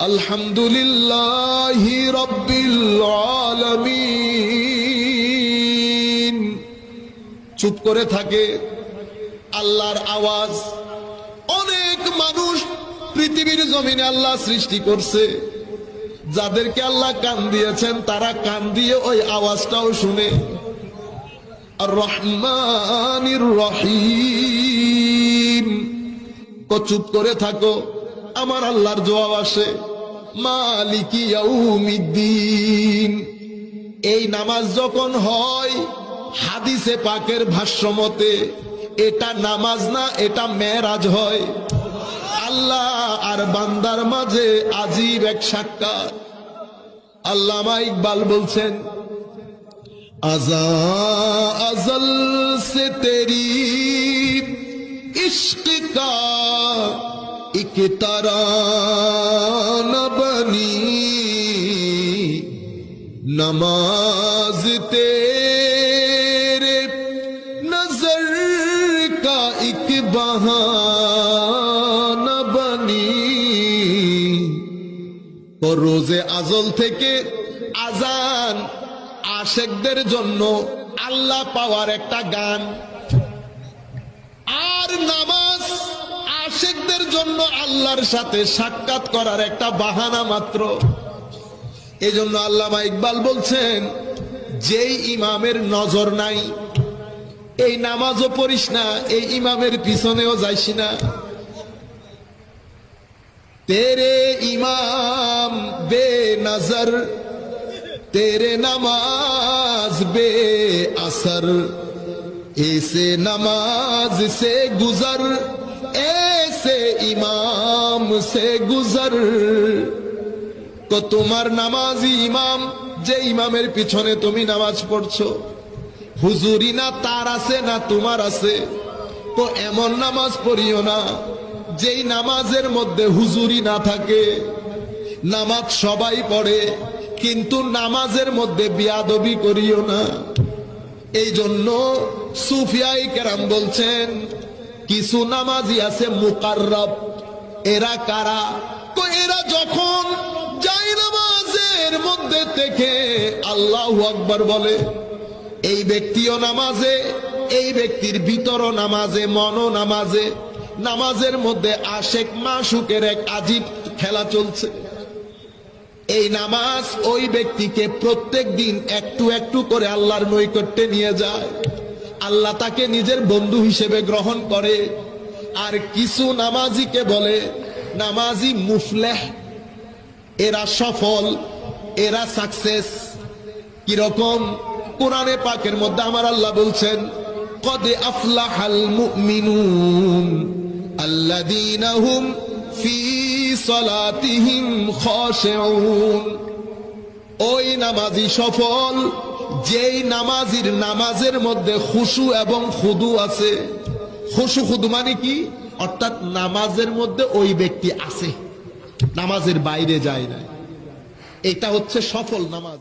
আলহামদুলিল্লাহি রাব্বিল আলামিন। চুপ করে থাকে। আল্লাহর আওয়াজ। অনেক মানুষ পৃথিবীর জমিনে আল্লাহ সৃষ্টি করছে, যাদেরকে আল্লাহ কান দিয়েছেন তারা কান দিয়ে ওই আওয়াজটাও শুনে। আর রহমানির রহিম। চুপ করে থাকো, আমার আল্লাহর জবাব আসে, মালিকি ইয়াউমিদ্দিন। এই নামাজ যখন হয়, হাদিসে পাকের ভাষ্য মতে এটা নামাজ না, এটা মেরাজ হয়। আল্লাহ আর বান্দার মাঝে আজীব এক সাক্ষাৎ। আল্লামা ইকবাল বলছেন, আজা আজল সে তেরি ইश्क का एक तराना बनी, नमाज तेरे नजर का एक बहाना बनी। তো রোজে আজল থেকে আজান আশেকদের জন্য আল্লাহ পাওয়ার একটা গান, আর নামাজ আশেকদের জন্য আল্লাহর সাথে সাক্ষাৎ করার একটা বাহানা মাত্র। এই জন্য আল্লামা ইকবাল বলছেন, যেই ইমামের নজর নাই, এই নামাজও পড়িস না, এই ইমামের পিছনেও যাইস না। তেরে ইমাম বে নজর, তেরে নমাজ বে আসর, ऐसे नमाज से गुजर, ऐसे इमाम से गुजर। তো তোমার নামাজি ইমাম, যে ইমামের পিছনে তুমি নামাজ পড়ছো, হুজুরি না তার আছে না তোমার আছে, তো এমন নামাজ পড়িও না যেই নামাজের মধ্যে হুজুরি না থাকে। নামাজ সবাই পড়ে, কিন্তু নামাজের মধ্যে বিয়াদবি করিও না। এই জন্য সুফিয়ায়ে কেরাম বলছেন, কিছু নামাজি আছে মুকাররব। এরা কারা? তো এরা যখন যায় নামাজের মধ্যে থেকে আল্লাহু আকবার বলে, এই ব্যক্তিও নামাজে, এই ব্যক্তির ভিতরও নামাজে, মনও নামাজে। নামাজের মধ্যে আশেক মাশুকের এক আজীব খেলা চলছে। এই নামাজ ওই ব্যক্তিকে প্রত্যেক দিন একটু একটু করে আল্লাহর নৈকট্যে নিয়ে যায়। আল্লাহ তাকে নিজের বন্ধু হিসেবে গ্রহণ করে। আর কিছু নামাজিকে বলে নামাজি মুফলেহ, এরা সফল, এরা সাকসেস। কিরকম? কোরআনে পাকের মধ্যে আমার আল্লাহ বলছেন, কদ আফলাহাল মুমিনুন আল্লাযীনা হুম ফি সালাতিহিম খাশিউন। ওই নামাজি সফল, যেই নামাজির নামাজের মধ্যে খুশু এবং খুদু আছে। খুশু খুদু মানে কি? অর্থাৎ নামাজের মধ্যে ওই ব্যক্তি আছে, নামাজের বাইরে যায় না। এটা হচ্ছে সফল নামাজ।